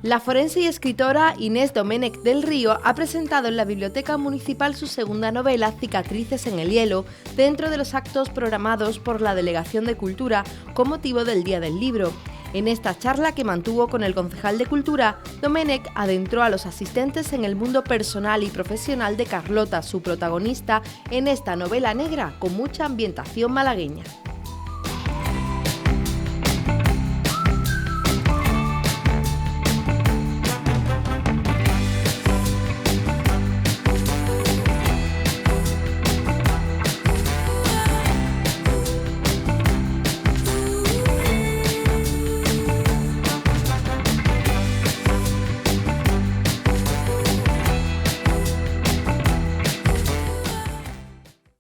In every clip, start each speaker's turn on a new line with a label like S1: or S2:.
S1: La forense y escritora Inés Doménech del Río ha presentado en la Biblioteca Municipal su segunda novela, Cicatrices en el hielo, dentro de los actos programados por la Delegación de Cultura con motivo del Día del Libro. En esta charla que mantuvo con el concejal de Cultura, Doménech adentró a los asistentes en el mundo personal y profesional de Carlota, su protagonista en esta novela negra con mucha ambientación malagueña.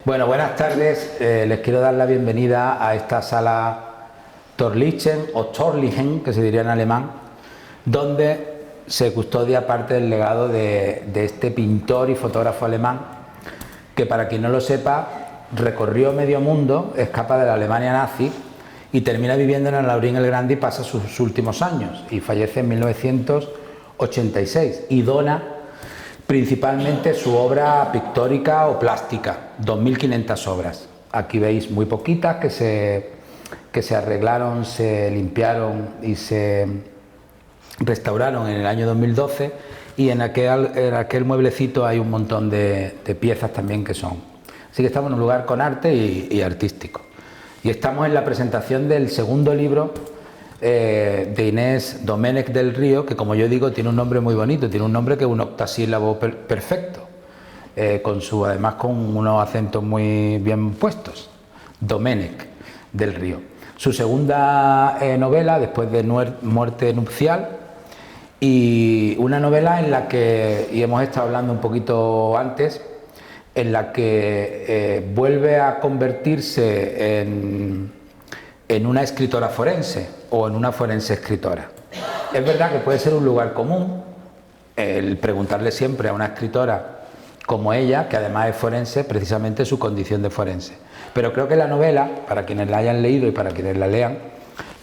S2: Bueno, buenas tardes. Les quiero dar la bienvenida a esta sala Torlichen o Torlichen, que se diría en alemán, donde se custodia parte del legado de este pintor y fotógrafo alemán, que para quien no lo sepa, recorrió medio mundo, escapa de la Alemania nazi y termina viviendo en Laurín el Grande y pasa sus últimos años y fallece en 1986 y dona principalmente su obra pictórica o plástica, 2.500 obras. Aquí veis muy poquitas que se arreglaron, se limpiaron y se restauraron en el año 2012, y en aquel mueblecito hay un montón de piezas también que son. Así que estamos en un lugar con arte y artístico. Y estamos en la presentación del segundo libro de Inés Doménech del Río, que, como yo digo, tiene un nombre muy bonito, tiene un nombre que es un octasílabo perfecto, además con unos acentos muy bien puestos. Doménech del Río. Su segunda novela, después de Muerte nupcial, y una novela en la que, y hemos estado hablando un poquito antes, en la que vuelve a convertirse en una escritora forense o en una forense escritora. Es verdad que puede ser un lugar común el preguntarle siempre a una escritora como ella, que además es forense, precisamente su condición de forense. Pero creo que la novela, para quienes la hayan leído y para quienes la lean,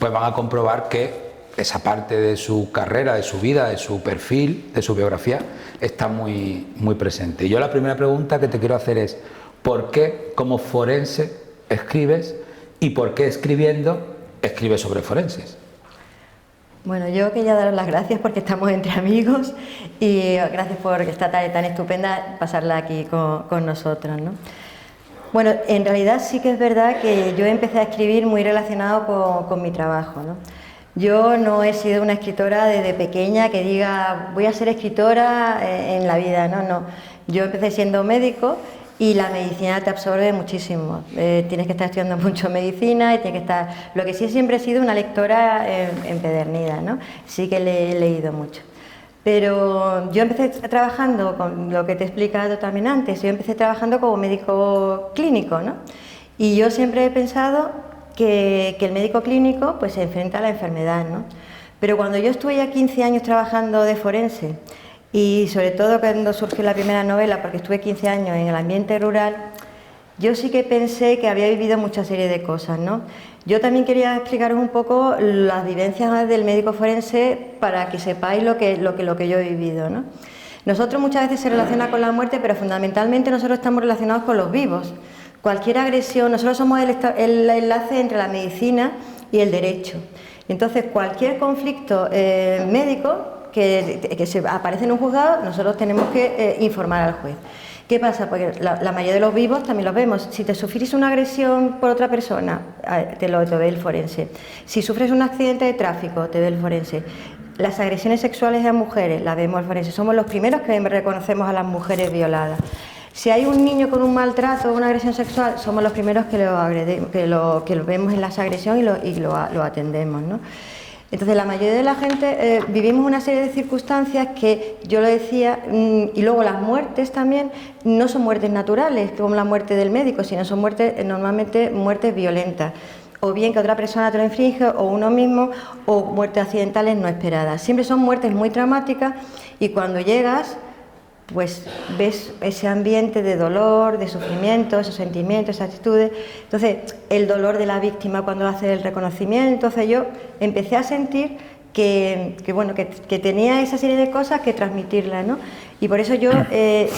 S2: pues van a comprobar que esa parte de su carrera, de su vida, de su perfil, de su biografía, está muy, muy presente. Y yo la primera pregunta que te quiero hacer es: ¿por qué como forense escribes y por qué escribiendo escribes sobre forenses?
S3: Bueno, yo quería daros las gracias porque estamos entre amigos y gracias por esta tarde tan estupenda, pasarla aquí con nosotros, ¿no? Bueno, en realidad sí que es verdad que yo empecé a escribir muy relacionado con mi trabajo, ¿no? Yo no he sido una escritora desde pequeña que diga voy a ser escritora en la vida, no. Yo empecé siendo médico y la medicina te absorbe muchísimo. Tienes que estar estudiando mucho medicina y tienes que estar... Lo que sí siempre he sido una lectora empedernida, ¿no? Sí que le he leído mucho. Pero yo empecé trabajando con lo que te he explicado también antes. Yo empecé trabajando como médico clínico, ¿no? Y yo siempre he pensado que el médico clínico pues se enfrenta a la enfermedad, ¿no? Pero cuando yo estuve ya 15 años trabajando de forense, y sobre todo cuando surgió la primera novela, porque estuve 15 años en el ambiente rural, yo sí que pensé que había vivido mucha serie de cosas, ¿no? Yo también quería explicaros un poco las vivencias del médico forense para que sepáis lo que yo he vivido, ¿no? Nosotros muchas veces se relaciona con la muerte, pero fundamentalmente nosotros estamos relacionados con los vivos. Cualquier agresión, nosotros somos el enlace entre la medicina y el derecho. Entonces, cualquier conflicto médico que se aparece en un juzgado, nosotros tenemos que informar al juez. ¿Qué pasa? Porque la mayoría de los vivos también los vemos. Si te sufrís una agresión por otra persona, te ve el forense. Si sufres un accidente de tráfico, te ve el forense. Las agresiones sexuales a mujeres, las vemos el forense. Somos los primeros que reconocemos a las mujeres violadas. Si hay un niño con un maltrato o una agresión sexual, somos los primeros que lo vemos en las agresiones y lo atendemos, ¿no? Entonces, la mayoría de la gente vivimos una serie de circunstancias que, yo lo decía, y luego las muertes también no son muertes naturales, como la muerte del médico, sino son normalmente muertes violentas, o bien que otra persona te lo infringe, o uno mismo, o muertes accidentales no esperadas. Siempre son muertes muy traumáticas y cuando llegas, pues ves ese ambiente de dolor, de sufrimiento, esos sentimientos, esas actitudes. Entonces, el dolor de la víctima cuando hace el reconocimiento. Entonces yo empecé a sentir bueno, que tenía esa serie de cosas que transmitirla, ¿no? Y por eso yo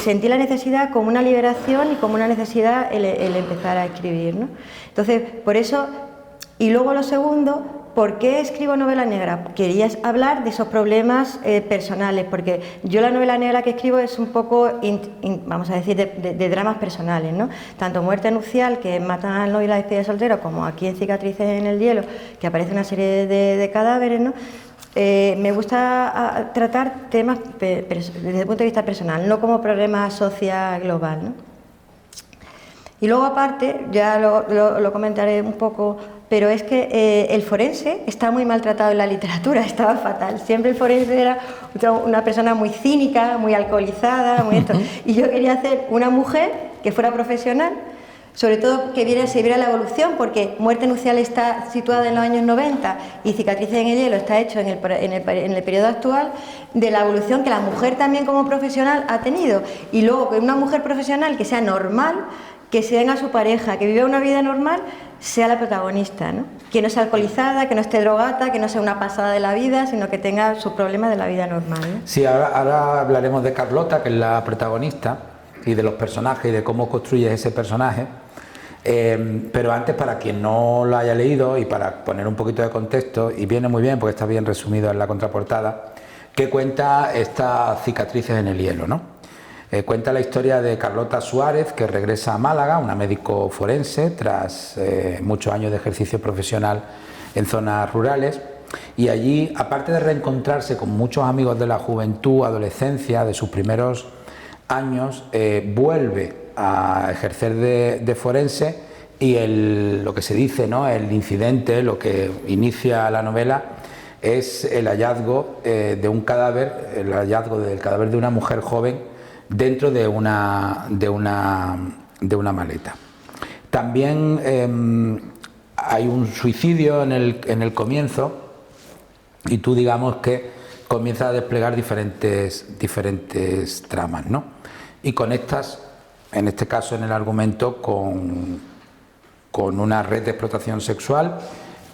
S3: sentí la necesidad como una liberación y como una necesidad el empezar a escribir, ¿no? Entonces, por eso, y luego lo segundo, ¿por qué escribo novela negra? Quería hablar de esos problemas personales, porque yo la novela negra que escribo es un poco, vamos a decir, de dramas personales, ¿no? Tanto Muerte nupcial, que matan al novio y la despedida de soltero, como aquí en Cicatrices en el hielo, que aparece una serie de cadáveres, ¿no? Me gusta tratar temas desde el punto de vista personal, no como problema social global, ¿no? Y luego aparte, ya lo comentaré un poco, pero es que el forense está muy maltratado en la literatura, estaba fatal. Siempre el forense era una persona muy cínica, muy alcoholizada, muy esto. Y yo quería hacer una mujer que fuera profesional, sobre todo que se viera la evolución, porque Muerte nupcial está situada en los años 90 y Cicatrices en el hielo está hecho en el periodo actual, de la evolución que la mujer también como profesional ha tenido. Y luego que una mujer profesional que sea normal, que se venga a su pareja, que viva una vida normal, sea la protagonista, ¿no? Que no sea alcoholizada, que no esté drogata, que no sea una pasada de la vida, sino que tenga sus problemas de la vida normal, ¿no?
S2: Sí, ahora hablaremos de Carlota, que es la protagonista, y de los personajes y de cómo construyes ese personaje. Pero antes, para quien no lo haya leído y para poner un poquito de contexto, y viene muy bien porque está bien resumido en la contraportada, que cuenta estas Cicatrices en el hielo, ¿no? Cuenta la historia de Carlota Suárez, que regresa a Málaga, una médico forense, tras muchos años de ejercicio profesional en zonas rurales, y allí, aparte de reencontrarse con muchos amigos de la juventud, adolescencia, de sus primeros años, vuelve a ejercer de forense, y lo que se dice, ¿no?, el incidente, lo que inicia la novela, es el hallazgo de un cadáver, el hallazgo del cadáver de una mujer joven dentro de una maleta. También hay un suicidio en el comienzo, y tú, digamos, que comienzas a desplegar diferentes tramas, ¿no? Y conectas, en este caso en el argumento, con una red de explotación sexual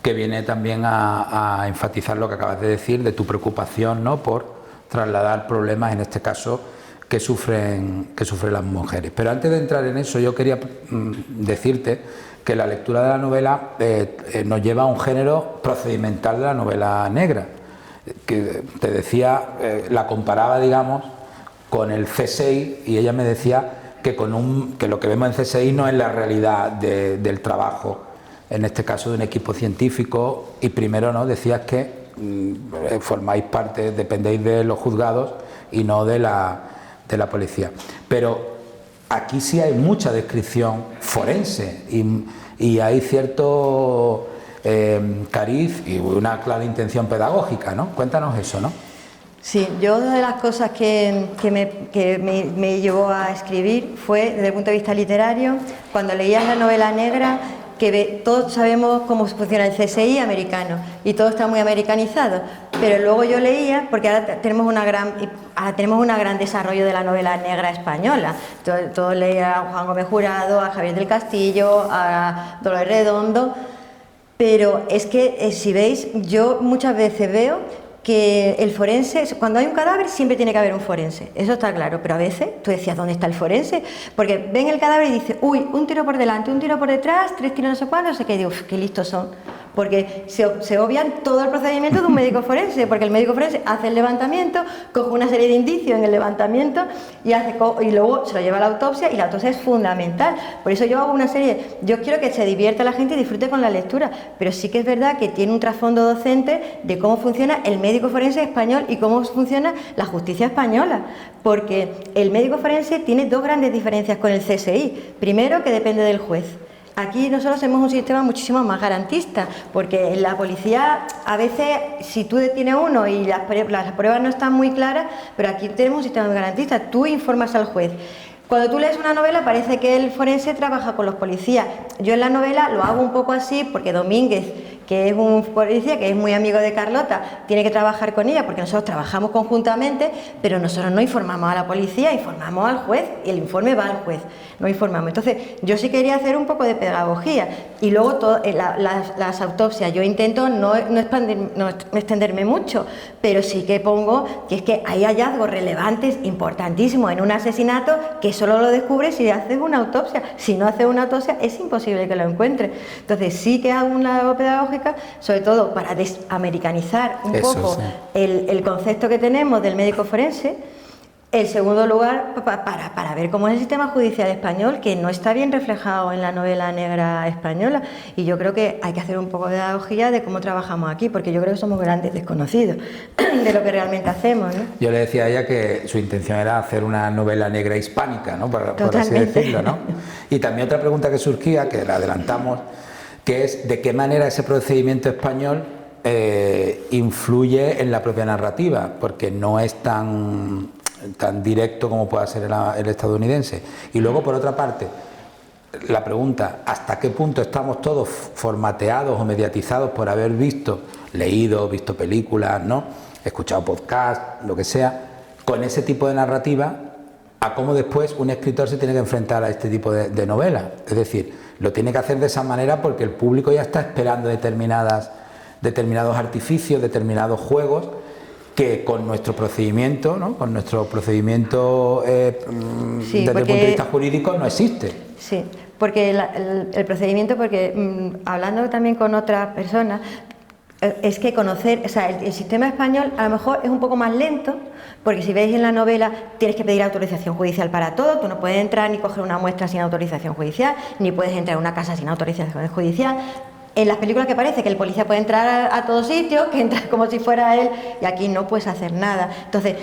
S2: que viene también a enfatizar lo que acabas de decir, de tu preocupación, ¿no?, por trasladar problemas, en este caso, que sufren las mujeres. Pero antes de entrar en eso, yo quería decirte que la lectura de la novela nos lleva a un género procedimental de la novela negra, que te decía, la comparaba, digamos, con el CSI, y ella me decía que lo que vemos en CSI no es la realidad del trabajo, en este caso de un equipo científico, y primero, ¿no?, decías que formáis parte, dependéis de los juzgados y no de la policía. Pero aquí sí hay mucha descripción forense y hay cierto cariz y una clara intención pedagógica, ¿no? Cuéntanos eso, ¿no?
S3: Sí, yo una de las cosas que me llevó a escribir fue, desde el punto de vista literario, cuando leías la novela negra, que todos sabemos cómo funciona el CSI americano y todo está muy americanizado, pero luego yo leía, porque ahora tenemos un gran desarrollo de la novela negra española. Todos leía a Juan Gómez Jurado, a Javier del Castillo, a Dolores Redondo, pero es que si veis, yo muchas veces veo que el forense, cuando hay un cadáver siempre tiene que haber un forense, eso está claro, pero a veces tú decías, ¿dónde está el forense? Porque ven el cadáver y dice, uy, un tiro por delante, un tiro por detrás, 3 tiros no sé cuántos, no sé qué, y digo, qué listos son, porque se obvian todo el procedimiento de un médico forense, porque el médico forense hace el levantamiento, coge una serie de indicios en el levantamiento y luego se lo lleva a la autopsia, y la autopsia es fundamental. Por eso yo hago una serie, yo quiero que se divierta la gente y disfrute con la lectura, pero sí que es verdad que tiene un trasfondo docente de cómo funciona el médico forense español y cómo funciona la justicia española, porque el médico forense tiene dos grandes diferencias con el CSI. Primero, que depende del juez. Aquí nosotros tenemos un sistema muchísimo más garantista, porque en la policía a veces, si tú detienes a uno y las pruebas no están muy claras, pero aquí tenemos un sistema muy garantista, tú informas al juez. Cuando tú lees una novela parece que el forense trabaja con los policías. Yo en la novela lo hago un poco así porque Domínguez, que es un policía que es muy amigo de Carlota, tiene que trabajar con ella porque nosotros trabajamos conjuntamente, pero nosotros no informamos a la policía, informamos al juez y el informe va al juez, no informamos. Entonces yo sí quería hacer un poco de pedagogía y luego las autopsias, yo intento no extenderme mucho, pero sí que pongo que es que hay hallazgos relevantes, importantísimos en un asesinato que solo lo descubres si haces una autopsia. Si no haces una autopsia es imposible que lo encuentres. Entonces sí que hago un lado pedagógico, sobre todo para desamericanizar un poco el concepto que tenemos del médico forense. En segundo lugar, para ver cómo es el sistema judicial español, que no está bien reflejado en la novela negra española, y yo creo que hay que hacer un poco de pedagogía de cómo trabajamos aquí, porque yo creo que somos grandes desconocidos de lo que realmente hacemos, ¿no?
S2: Yo le decía a ella que su intención era hacer una novela negra hispánica, ¿no? Por así decirlo, ¿no? Y también otra pregunta que surgía, que la adelantamos, que es de qué manera ese procedimiento español influye en la propia narrativa, porque no es tan directo como pueda ser el estadounidense. Y luego, por otra parte, la pregunta, ¿hasta qué punto estamos todos formateados o mediatizados por haber leído, visto películas, ¿no? Escuchado podcasts, lo que sea, con ese tipo de narrativa, a cómo después un escritor se tiene que enfrentar a este tipo de novelas? Es decir, lo tiene que hacer de esa manera porque el público ya está esperando determinados artificios, determinados juegos que con nuestro procedimiento, ¿no? Con nuestro procedimiento desde el punto de vista jurídico no existe.
S3: Sí, porque el procedimiento, hablando también con otras personas, es que conocer, o sea, el sistema español a lo mejor es un poco más lento, porque si veis en la novela tienes que pedir autorización judicial para todo, tú no puedes entrar ni coger una muestra sin autorización judicial, ni puedes entrar a una casa sin autorización judicial. En las películas que parece que el policía puede entrar a todos sitios, que entra como si fuera él, y aquí no puedes hacer nada. Entonces,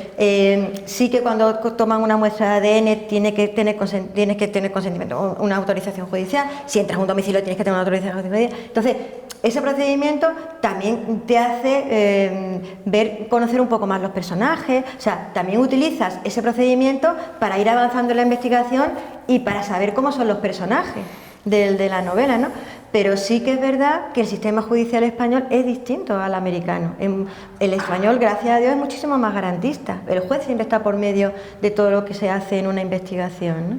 S3: sí que cuando toman una muestra de ADN tienes que tener consentimiento, una autorización judicial. Si entras a un domicilio tienes que tener una autorización judicial. Entonces, ese procedimiento también te hace conocer un poco más los personajes, o sea, también utilizas ese procedimiento para ir avanzando en la investigación y para saber cómo son los personajes de la novela, ¿no? Pero sí que es verdad que el sistema judicial español es distinto al americano. El español, gracias a Dios, es muchísimo más garantista. El juez siempre está por medio de todo lo que se hace en una investigación, ¿no?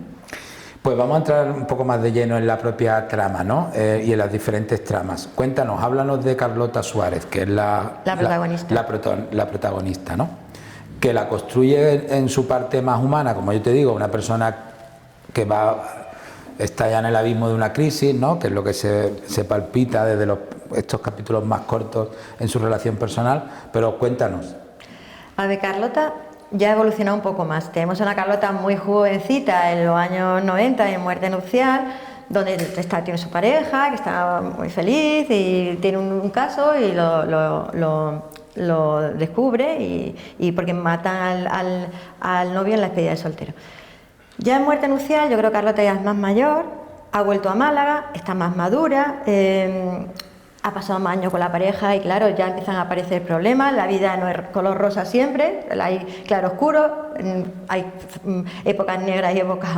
S2: Pues vamos a entrar un poco más de lleno en la propia trama, ¿no? Y en las diferentes tramas. Cuéntanos, háblanos de Carlota Suárez, que es la protagonista, ¿no? Que la construye en su parte más humana, como yo te digo, una persona que está ya en el abismo de una crisis, ¿no? Que es lo que se palpita desde estos capítulos más cortos en su relación personal, pero cuéntanos.
S3: A ver, Carlota ya ha evolucionado un poco más. Tenemos una Carlota muy jovencita en los años 90 en Muerte Nupcial, donde tiene su pareja, que está muy feliz y tiene un caso y lo descubre y porque matan al novio en la despedida de soltero. Ya en Muerte Nupcial yo creo que Carlota ya es más mayor, ha vuelto a Málaga, está más madura, ha pasado más años con la pareja y claro, ya empiezan a aparecer problemas, la vida no es color rosa siempre, hay claroscuros, hay épocas negras y épocas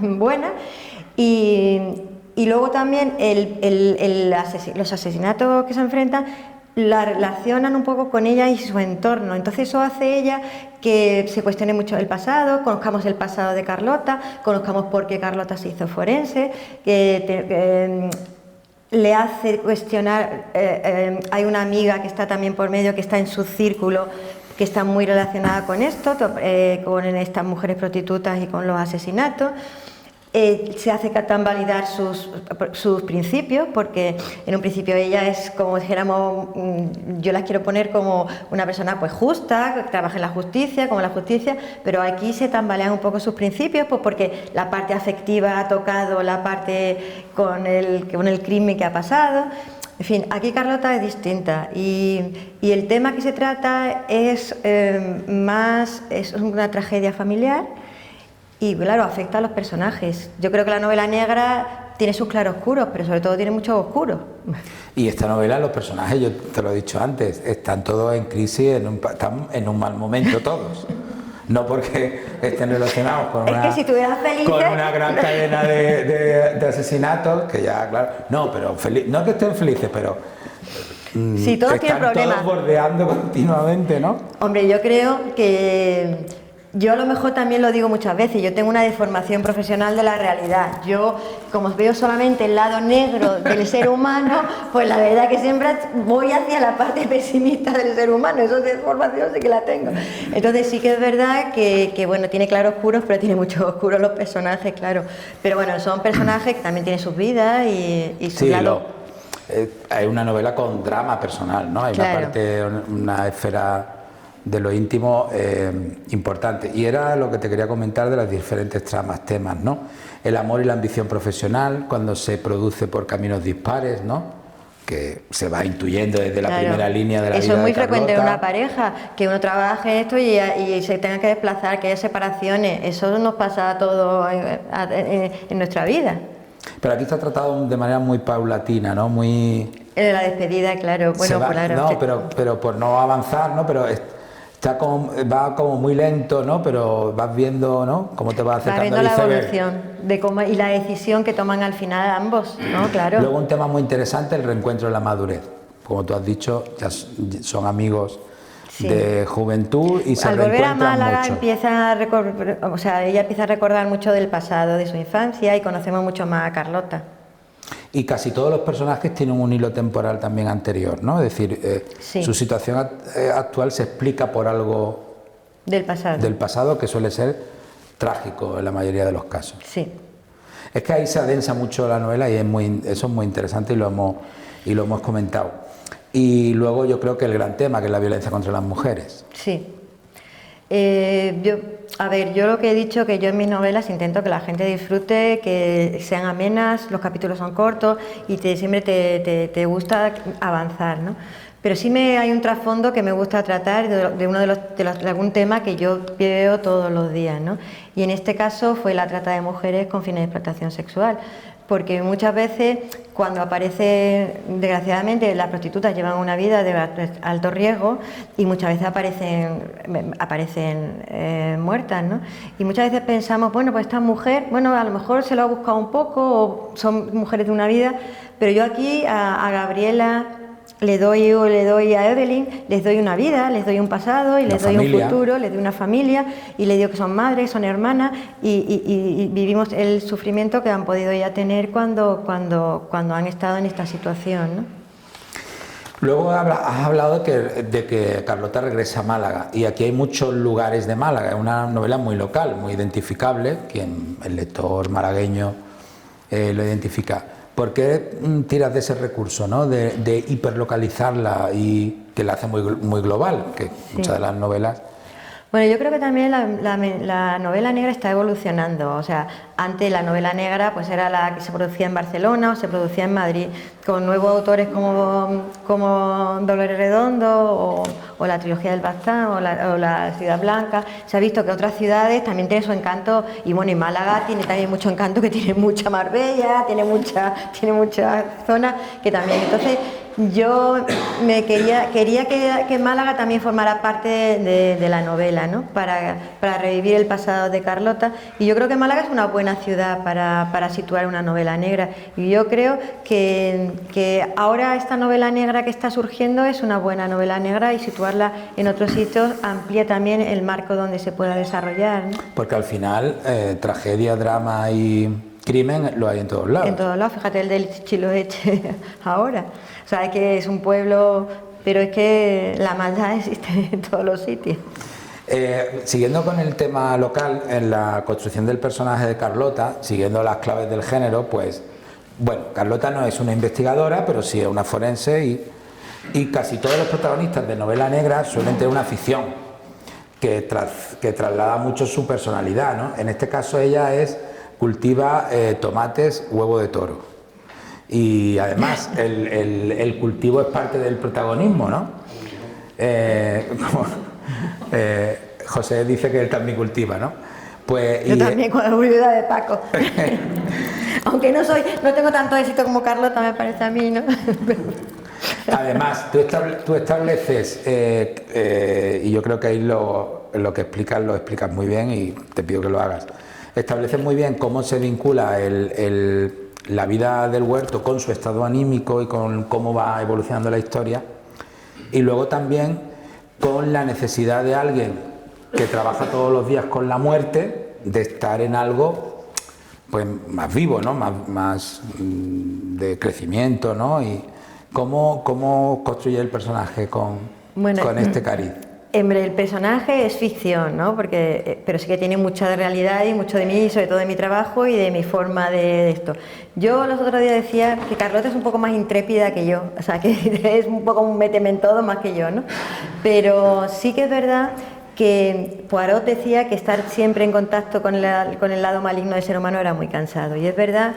S3: buenas y luego también los asesinatos que se enfrentan la relacionan un poco con ella y su entorno, entonces eso hace ella que se cuestione mucho el pasado, conozcamos el pasado de Carlota, conozcamos por qué Carlota se hizo forense, que le hace cuestionar, hay una amiga que está también por medio, que está en su círculo, que está muy relacionada con esto, con estas mujeres prostitutas y con los asesinatos. Se hace tambalear sus principios, porque en un principio ella es como dijéramos, yo las quiero poner como una persona pues justa, que trabaja en la justicia, como la justicia, pero aquí se tambalean un poco sus principios, pues porque la parte afectiva ha tocado la parte con el crimen que ha pasado. En fin, aquí Carlota es distinta y el tema que se trata es una tragedia familiar. Y claro, afecta a los personajes. Yo creo que la novela negra tiene sus claroscuros, pero sobre todo tiene muchos oscuros.
S2: Y esta novela, los personajes, yo te lo he dicho antes, están todos en crisis, están en un mal momento todos. No porque estén relacionados con una gran cadena de asesinatos, que ya, claro, no, pero no que estén felices, pero
S3: Sí, todos tienen problemas.
S2: Están todos bordeando continuamente, ¿no?
S3: Hombre, yo creo que yo a lo mejor también lo digo muchas veces, yo tengo una deformación profesional de la realidad. Yo, como veo solamente el lado negro del ser humano, pues la verdad que siempre voy hacia la parte pesimista del ser humano, esa deformación sí que la tengo. Entonces sí que es verdad que bueno, tiene claroscuros, pero tiene muchos oscuros los personajes, claro. Pero bueno, son personajes que también tienen sus vidas y su lado...
S2: Hay una novela con drama personal, ¿no? Hay
S3: Claro.
S2: una parte, una esfera de lo íntimo importante. Y era lo que te quería comentar de las diferentes tramas, temas, ¿no? El amor y la ambición profesional, cuando se produce por caminos dispares, ¿no? Que se va intuyendo desde la primera línea de la vida.
S3: Eso es muy
S2: de Carlota.
S3: frecuente en una pareja, que uno trabaje esto y se tenga que desplazar, que haya separaciones. Eso nos pasa a todos en nuestra vida.
S2: Pero aquí está tratado de manera muy paulatina, ¿no? Muy...
S3: La despedida, claro. Bueno, claro.
S2: No, pero por no avanzar, ¿no? Pero está como, va como muy lento, ¿no? Pero vas viendo, ¿no? Cómo te va acercando
S3: viendo
S2: al
S3: la
S2: iceberg.
S3: evolución de cómo, y la decisión que toman al final ambos, ¿no? Claro.
S2: Luego un tema muy interesante, el reencuentro en la madurez. Como tú has dicho, ya son amigos de juventud y se
S3: al volver a
S2: reencuentran
S3: Málaga
S2: mucho.
S3: ella empieza a recordar mucho del pasado, de su infancia, y conocemos mucho más a Carlota.
S2: Y casi todos los personajes tienen un hilo temporal también anterior, ¿no? Es decir, su situación actual se explica por algo
S3: del pasado
S2: que suele ser trágico en la mayoría de los casos.
S3: Sí.
S2: Es que ahí se adensa mucho la novela y eso es muy interesante y lo hemos comentado. Y luego yo creo que el gran tema, que es la violencia contra las mujeres.
S3: Sí. Yo lo que he dicho, que yo en mis novelas intento que la gente disfrute, que sean amenas, los capítulos son cortos y siempre te gusta avanzar, ¿no? Pero sí hay un trasfondo que me gusta tratar de algún tema que yo veo todos los días, ¿no? Y en este caso fue la trata de mujeres con fines de explotación sexual. Porque muchas veces cuando aparece, desgraciadamente, las prostitutas llevan una vida de alto riesgo y muchas veces aparecen muertas, ¿no? Y muchas veces pensamos, bueno, pues esta mujer, bueno, a lo mejor se lo ha buscado un poco o son mujeres de una vida, pero yo aquí a Gabriela le doy a Evelyn, les doy una vida, les doy un pasado y les doy un futuro, les doy una familia y les digo que son madres, son hermanas y vivimos el sufrimiento que han podido ya tener cuando han estado en esta situación, ¿no?
S2: Luego has hablado de que Carlota regresa a Málaga y aquí hay muchos lugares de Málaga, es una novela muy local, muy identificable, quien el lector malagueño lo identifica. ¿Por qué tiras de ese recurso, ¿no? de hiperlocalizarla y que la hace muy global, que muchas de las novelas...
S3: Bueno, yo creo que también la novela negra está evolucionando. O sea, antes la novela negra pues era la que se producía en Barcelona o se producía en Madrid, con nuevos autores como Dolores Redondo o la trilogía del Baztán o la Ciudad Blanca. Se ha visto que otras ciudades también tienen su encanto y bueno, y Málaga tiene también mucho encanto, que tiene mucha Marbella, tiene muchas zonas que también... Entonces, yo quería que Málaga también formara parte de la novela, ¿no? Para revivir el pasado de Carlota, y yo creo que Málaga es una buena ciudad para situar una novela negra, y yo creo que ahora esta novela negra que está surgiendo es una buena novela negra y situarla en otros sitios amplía también el marco donde se pueda desarrollar, ¿no?
S2: Porque al final tragedia, drama y crimen lo hay en todos lados.
S3: En todos lados, fíjate el del Chiloeche ahora. O sea, es que es un pueblo, pero es que la maldad existe en todos los sitios.
S2: Siguiendo con el tema local, en la construcción del personaje de Carlota, siguiendo las claves del género, pues, bueno, Carlota no es una investigadora, pero sí es una forense y casi todos los protagonistas de novela negra suelen tener una afición que traslada mucho su personalidad, ¿no? En este caso ella cultiva tomates, huevo de toro. Y además el cultivo es parte del protagonismo, ¿no? José dice que él también cultiva, ¿no? Pues,
S3: yo también con la viuda de Paco. Aunque no tengo tanto éxito como Carlota, me parece a mí, ¿no?
S2: Además, tú estableces, y yo creo que ahí lo que lo explicas muy bien y te pido que lo hagas. Estableces muy bien cómo se vincula la vida del huerto con su estado anímico y con cómo va evolucionando la historia, y luego también con la necesidad de alguien que trabaja todos los días con la muerte, de estar en algo pues más vivo, ¿no? Más de crecimiento, ¿no? Y cómo construye el personaje con este cariz.
S3: Hombre, el personaje es ficción, ¿no? Pero sí que tiene mucha de realidad y mucho de mí, sobre todo de mi trabajo y de mi forma de esto. Yo los otros días decía que Carlota es un poco más intrépida que yo, o sea, que es un poco un méteme en todo más que yo, ¿no? Pero sí que es verdad que Poirot decía que estar siempre en contacto con el lado maligno del ser humano era muy cansado, y es verdad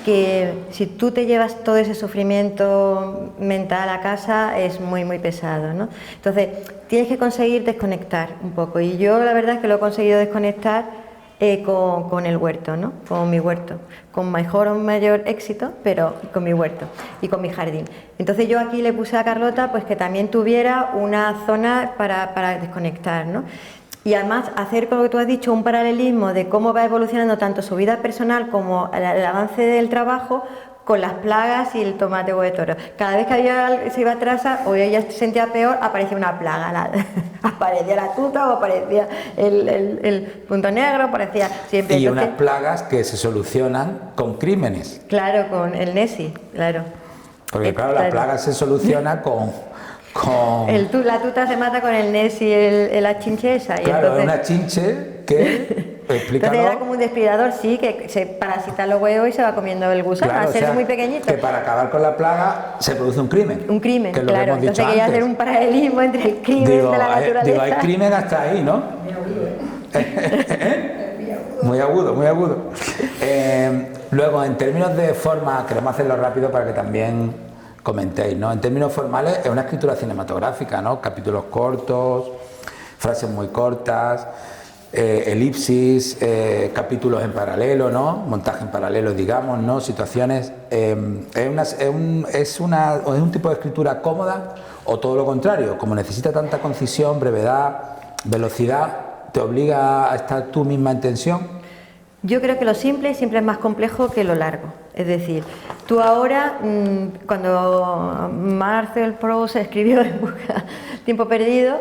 S3: que si tú te llevas todo ese sufrimiento mental a casa es muy muy pesado, ¿no? Entonces tienes que conseguir desconectar un poco, y yo la verdad es que lo he conseguido desconectar con el huerto, ¿no? Con mi huerto, con mejor o mayor éxito, pero con mi huerto y con mi jardín. Entonces yo aquí le puse a Carlota pues que también tuviera una zona para desconectar, ¿no? Y además hacer, como tú has dicho, un paralelismo de cómo va evolucionando tanto su vida personal como el avance del trabajo con las plagas y el tomate huevo de toro. Cada vez que se iba atrás o ella se sentía peor, aparecía una plaga, aparecía la tuta o aparecía el punto negro, aparecía siempre.
S2: Y unas plagas que se solucionan con crímenes.
S3: Claro, con el Nessie, claro.
S2: Porque claro, la plaga se soluciona con...
S3: La tuta se mata con el Nessie y la chinche esa.
S2: Claro, y entonces... es una chinche que...
S3: Entonces era como un depredador, sí, que se parasita los huevos y se va comiendo el gusano,
S2: claro,
S3: al ser muy pequeñito.
S2: Que para acabar con la plaga se produce un crimen.
S3: Un crimen,
S2: que es
S3: claro.
S2: Lo que hemos dicho
S3: entonces quería hacer un paralelismo entre el crimen de la naturaleza.
S2: Hay crimen hasta ahí, ¿no? Muy agudo, muy agudo. Luego, en términos de forma, queremos hacerlo rápido para que también comentéis, ¿no? En términos formales, es una escritura cinematográfica, ¿no? Capítulos cortos, frases muy cortas, elipsis, capítulos en paralelo, ¿no? Montaje en paralelo, digamos, ¿no? Situaciones. ¿Es un tipo de escritura cómoda o todo lo contrario? Como necesita tanta concisión, brevedad, velocidad, ¿te obliga a estar tú misma en tensión?
S3: Yo creo que lo simple siempre es más complejo que lo largo. Es decir, tú ahora, cuando Marcel Proust escribió en Busca Tiempo Perdido,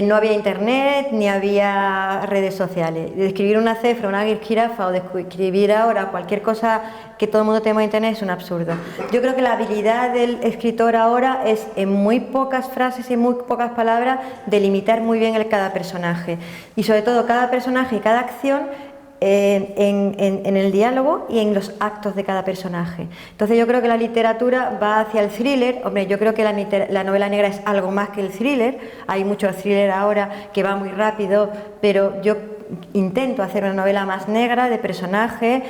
S3: no había internet ni había redes sociales. De escribir una cefra, una jirafa o de escribir ahora cualquier cosa que todo el mundo tenga en internet es un absurdo. Yo creo que la habilidad del escritor ahora es en muy pocas frases y muy pocas palabras delimitar muy bien cada personaje. Y sobre todo cada personaje y cada acción en el diálogo y en los actos de cada personaje. Entonces yo creo que la literatura va hacia el thriller. Hombre, yo creo que la novela negra es algo más que el thriller. Hay mucho thriller ahora que va muy rápido, pero yo intento hacer una novela más negra, de personaje,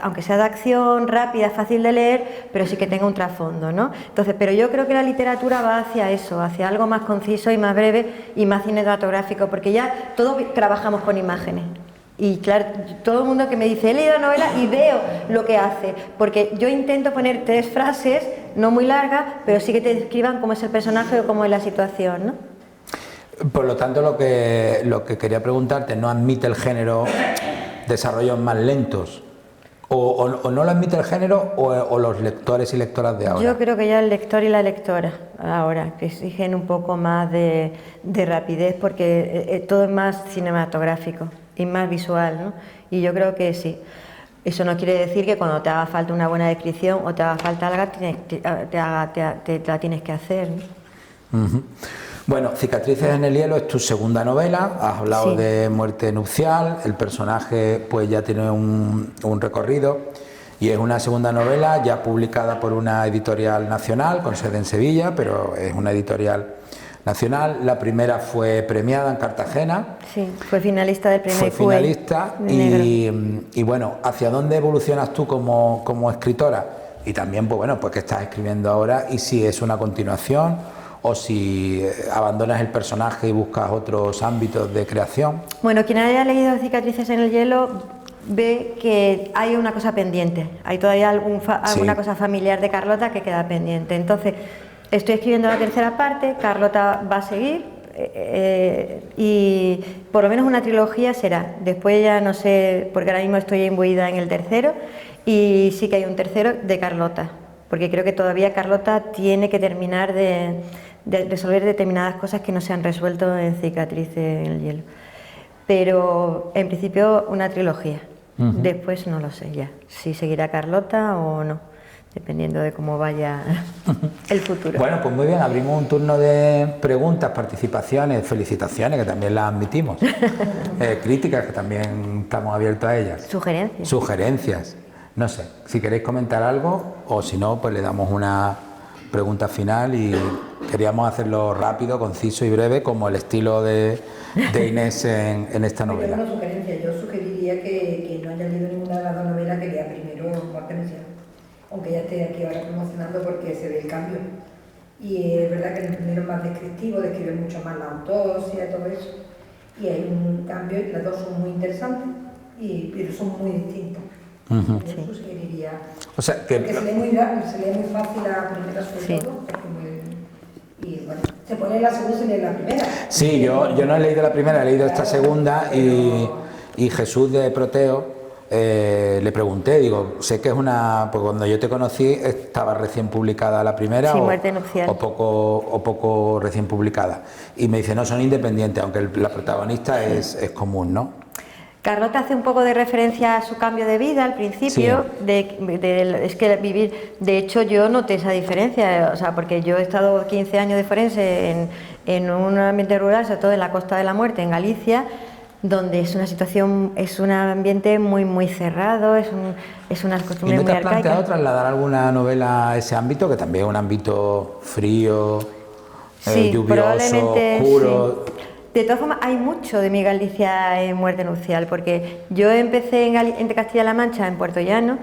S3: aunque sea de acción, rápida, fácil de leer, pero sí que tenga un trasfondo, ¿no? Entonces, pero yo creo que la literatura va hacia eso, hacia algo más conciso y más breve y más cinematográfico, porque ya todos trabajamos con imágenes. Y claro, todo el mundo que me dice, he leído la novela y veo lo que hace, porque yo intento poner 3 frases, no muy largas, pero sí que te describan cómo es el personaje o cómo es la situación, ¿no?
S2: Por lo tanto, lo que quería preguntarte, ¿no admite el género desarrollos más lentos? ¿O no lo admite el género o los lectores y lectoras de ahora?
S3: Yo creo que ya el lector y la lectora ahora, que exigen un poco más de rapidez, porque todo es más cinematográfico y más visual, ¿no? Y yo creo que sí. Eso no quiere decir que cuando te haga falta una buena descripción o te haga falta algo, te la tienes que hacer, ¿no?
S2: Uh-huh. Bueno, Cicatrices en el hielo es tu segunda novela, has hablado
S3: sí.
S2: de muerte nupcial, el personaje pues ya tiene un recorrido y es una segunda novela ya publicada por una editorial nacional con sede en Sevilla, pero es una editorial nacional. La primera fue premiada en Cartagena.
S3: Sí, fue finalista del primer
S2: Fue finalista y bueno, ¿hacia dónde evolucionas tú como escritora? Y también, pues bueno, pues qué estás escribiendo ahora y si es una continuación o si abandonas el personaje y buscas otros ámbitos de creación.
S3: Bueno, quien haya leído Cicatrices en el hielo ve que hay una cosa pendiente, hay todavía alguna cosa familiar de Carlota que queda pendiente. Entonces, estoy escribiendo la tercera parte, Carlota va a seguir, y por lo menos una trilogía será. Después ya no sé, porque ahora mismo estoy imbuida en el tercero, y sí que hay un tercero de Carlota, porque creo que todavía Carlota tiene que terminar de resolver determinadas cosas que no se han resuelto en Cicatrices en el hielo. Pero en principio una trilogía. Después no lo sé ya, si seguirá Carlota o no, dependiendo de cómo vaya el futuro.
S2: Bueno, pues muy bien, abrimos un turno de preguntas, participaciones, felicitaciones, que también las admitimos, críticas, que también estamos abiertos a ellas.
S3: Sugerencias.
S2: Sugerencias. No sé, si queréis comentar algo, o si no, pues le damos una pregunta final, y queríamos hacerlo rápido, conciso y breve, como el estilo de Inés en esta novela.
S4: Una sugerencia, yo sugeriría que no haya leído ninguna de las dos novelas, que lea primero Muerte Anunciada, aunque ya esté aquí ahora promocionando, porque se ve el cambio. Y es verdad que el primero es más descriptivo, describe mucho más la autopsia y todo eso, y hay un cambio, y las dos son muy interesantes, pero son muy distintas. Yo sugeriría,
S2: o sea, que
S4: se lee muy fácil la primera, sobre todo, y bueno, se pone la segunda y se lee la primera.
S2: Sí, yo no he leído la primera, he leído esta segunda, y Jesús de Proteo, le pregunté, digo, sé que es una, pues cuando yo te conocí estaba recién publicada la primera,
S3: sí, Muerte Nupcial,
S2: o poco recién publicada, y me dice, no, son independientes, aunque la protagonista es común, ¿no?
S3: Carlota hace un poco de referencia a su cambio de vida al principio,
S2: sí.
S3: Es que vivir, de hecho yo noté esa diferencia, o sea, porque yo he estado 15 años de forense en un ambiente rural, sobre todo en la Costa de la Muerte, en Galicia, donde es una situación, es un ambiente muy cerrado, es unas costumbres muy arcaicas. ¿Y no te has
S2: planteado trasladar alguna novela a ese ámbito, que también es un ámbito frío,
S3: sí,
S2: lluvioso, oscuro?
S3: Sí. De todas formas, hay mucho de mi Galicia en Muerte Nupcial, porque yo empecé en Castilla-La Mancha, en Puerto Llano,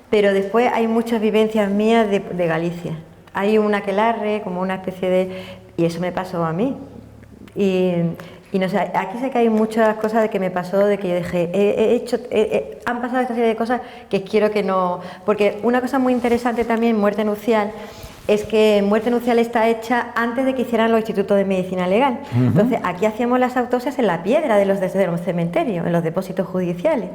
S3: pero después hay muchas vivencias mías de Galicia. Hay un aquelarre, como una especie de... y eso me pasó a mí. Y no sé, aquí sé que hay muchas cosas de que me pasó, de que yo dije, han pasado esta serie de cosas que quiero que no... Porque una cosa muy interesante también en Muerte Nupcial es que Muerte Nupcial está hecha antes de que hicieran los institutos de medicina legal. Entonces, aquí hacíamos las autopsias en la piedra de los cementerios, en los depósitos judiciales.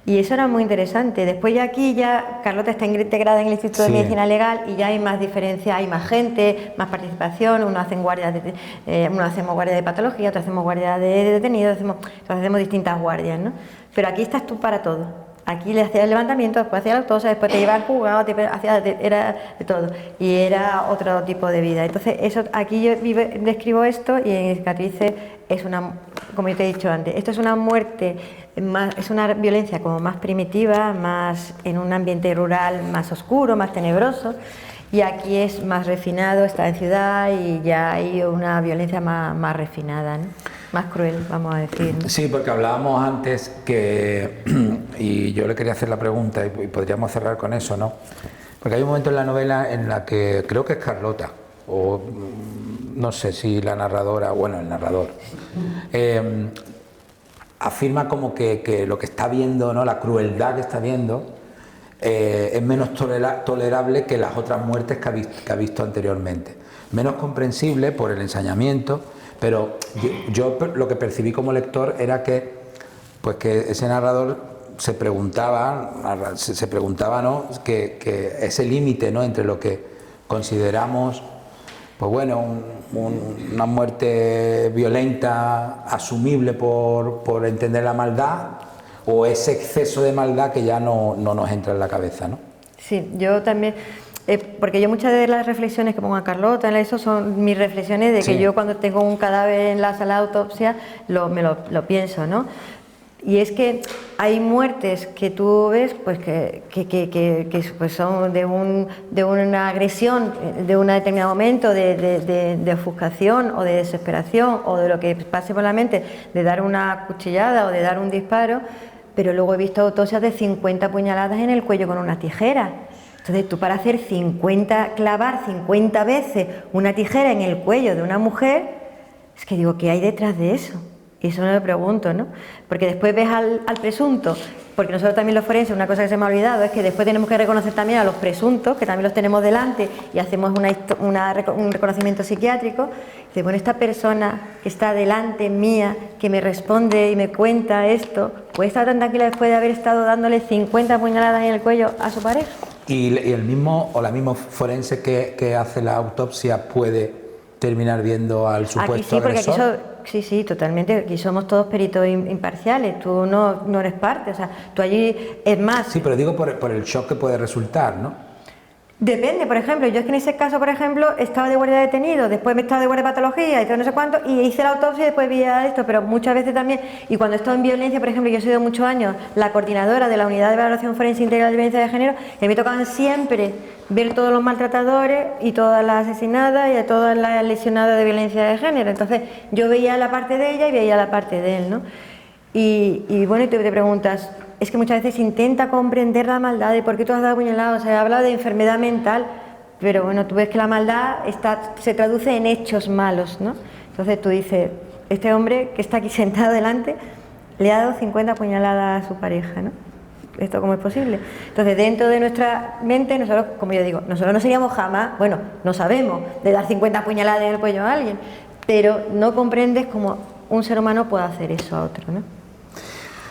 S3: Y eso era muy interesante. Después ya aquí Carlota está integrada en el Instituto de Medicina Legal, y ya hay más diferencia, hay más gente, más participación. Unos hacemos guardia de patología, otros hacemos guardia de detenidos, hacemos distintas guardias, ¿no? Pero aquí estás tú para todo. Aquí le hacía el levantamiento, después hacía la autopsia, después te iba al juzgado, era de todo. Y era otro tipo de vida. Entonces, eso aquí yo describo esto, y en Cicatrices es una, como yo te he dicho antes, esto es una muerte, es una violencia como más primitiva, más en un ambiente rural más oscuro, más tenebroso. Y aquí es más refinado, está en ciudad, y ya hay una violencia más refinada, ¿no? Más cruel, vamos a decir, ¿no?
S2: Sí, porque hablábamos antes que, y yo le quería hacer la pregunta, y podríamos cerrar con eso, ¿no? Porque hay un momento en la novela en la que creo que es Carlota, o no sé si la narradora, bueno, el narrador, afirma como que lo que está viendo, ¿no?, la crueldad que está viendo, es menos tolerable que las otras muertes que ha visto anteriormente. Menos comprensible por el ensañamiento, pero yo lo que percibí como lector era que ese narrador se preguntaba, ¿no?, que ese límite, ¿no?, entre lo que consideramos, pues bueno, una muerte violenta, asumible por entender la maldad, o ese exceso de maldad que ya no nos entra en la cabeza, ¿no?
S3: Sí, yo también, porque yo muchas de las reflexiones que pongo a Carlota, eso son mis reflexiones de que yo cuando tengo un cadáver en la sala de autopsia me lo pienso, ¿no? Y es que hay muertes que tú ves pues que pues son de una agresión de un determinado momento, de ofuscación o de desesperación, o de lo que pase por la mente, de dar una cuchillada o de dar un disparo, pero luego he visto autopsias de 50 puñaladas en el cuello con una tijera. Entonces tú, para hacer clavar 50 veces una tijera en el cuello de una mujer, es que digo, ¿qué hay detrás de eso? Y eso me lo pregunto, ¿no? Porque después ves al presunto porque nosotros también los forenses, una cosa que se me ha olvidado, es que después tenemos que reconocer también a los presuntos, que también los tenemos delante, y hacemos un reconocimiento psiquiátrico. Dice, bueno, esta persona que está delante mía, que me responde y me cuenta esto, ¿puede estar tan tranquila después de haber estado dándole 50 puñaladas en el cuello a su pareja?
S2: ¿Y el mismo o la misma forense que hace la autopsia puede terminar viendo al supuesto
S3: aquí sí, porque
S2: agresor?
S3: Sí, totalmente. Aquí somos todos peritos imparciales. Tú no eres parte. O sea, tú allí, es más.
S2: Sí, pero digo por el shock que puede resultar, ¿no?
S3: Depende, por ejemplo, yo es que en ese caso, por ejemplo, estaba de guardia detenido, después me estaba de guardia de patología y todo no sé cuánto, y hice la autopsia y después vi esto, pero muchas veces también, y cuando he estado en violencia, por ejemplo, yo he sido muchos años la coordinadora de la Unidad de Valoración Forense Integral de Violencia de Género, y me tocaban siempre ver todos los maltratadores y todas las asesinadas y a todas las lesionadas de violencia de género. Entonces yo veía la parte de ella y veía la parte de él, ¿no? Y bueno, y te preguntas, es que muchas veces intenta comprender la maldad de por qué tú has dado puñalada, o sea, habla de enfermedad mental, pero bueno, tú ves que la maldad se traduce en hechos malos, ¿no? Entonces tú dices, este hombre que está aquí sentado delante le ha dado 50 puñaladas a su pareja, ¿no? ¿Esto cómo es posible? Entonces, dentro de nuestra mente, nosotros, como yo digo, nosotros no seríamos jamás, bueno, no sabemos de dar 50 puñaladas en el cuello a alguien, pero no comprendes cómo un ser humano puede hacer eso a otro, ¿no?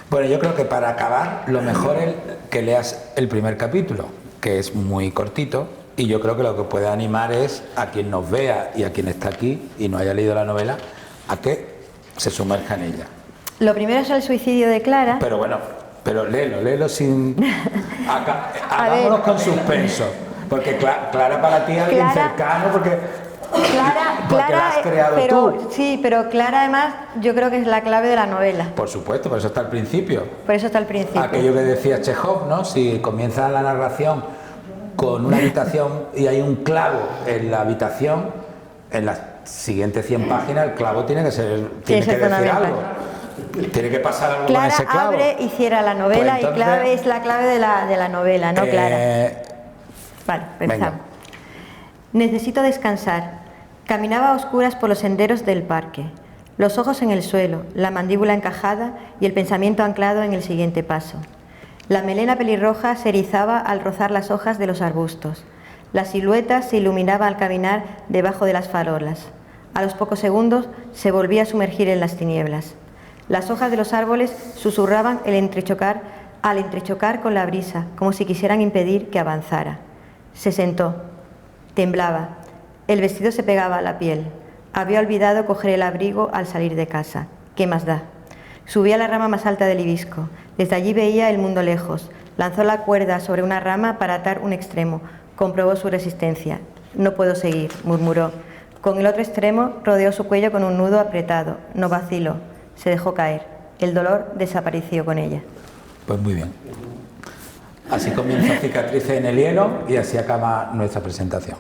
S2: Bueno, yo creo que para acabar, lo mejor es que leas el primer capítulo, que es muy cortito, y yo creo que lo que puede animar es a quien nos vea y a quien está aquí y no haya leído la novela, a que se sumerja en ella.
S3: Lo primero es el suicidio de Clara.
S2: Pero bueno, léelo sin... Hagámonos con suspenso, porque Clara para ti es alguien cercano, porque la has creado tú.
S3: Sí, pero Clara además yo creo que es la clave de la novela.
S2: Por supuesto, por eso está al principio.
S3: Por eso está al principio.
S2: Aquello que decía Chekhov, ¿no? Si comienza la narración con una habitación y hay un clavo en la habitación, en las siguientes 100 páginas el clavo tiene que decir algo. Tiene que pasar algo
S3: Clara
S2: con ese clavo.
S3: Abre y cierra la novela, pues entonces, y clave es la clave de la novela, ¿no, Clara? Vale, empezamos. Necesito descansar. Caminaba a oscuras por los senderos del parque, los ojos en el suelo, la mandíbula encajada y el pensamiento anclado en el siguiente paso. La melena pelirroja se erizaba al rozar las hojas de los arbustos. La silueta se iluminaba al caminar debajo de las farolas. A los pocos segundos se volvía a sumergir en las tinieblas. Las hojas de los árboles susurraban al entrechocar con la brisa, como si quisieran impedir que avanzara. Se sentó. Temblaba. El vestido se pegaba a la piel. Había olvidado coger el abrigo al salir de casa. ¿Qué más da? Subí a la rama más alta del hibisco. Desde allí veía el mundo lejos. Lanzó la cuerda sobre una rama para atar un extremo. Comprobó su resistencia. No puedo seguir, murmuró. Con el otro extremo rodeó su cuello con un nudo apretado. No vaciló. Se dejó caer. El dolor desapareció con ella.
S2: Pues muy bien. Así comienza Cicatrices en el hielo y así acaba nuestra presentación.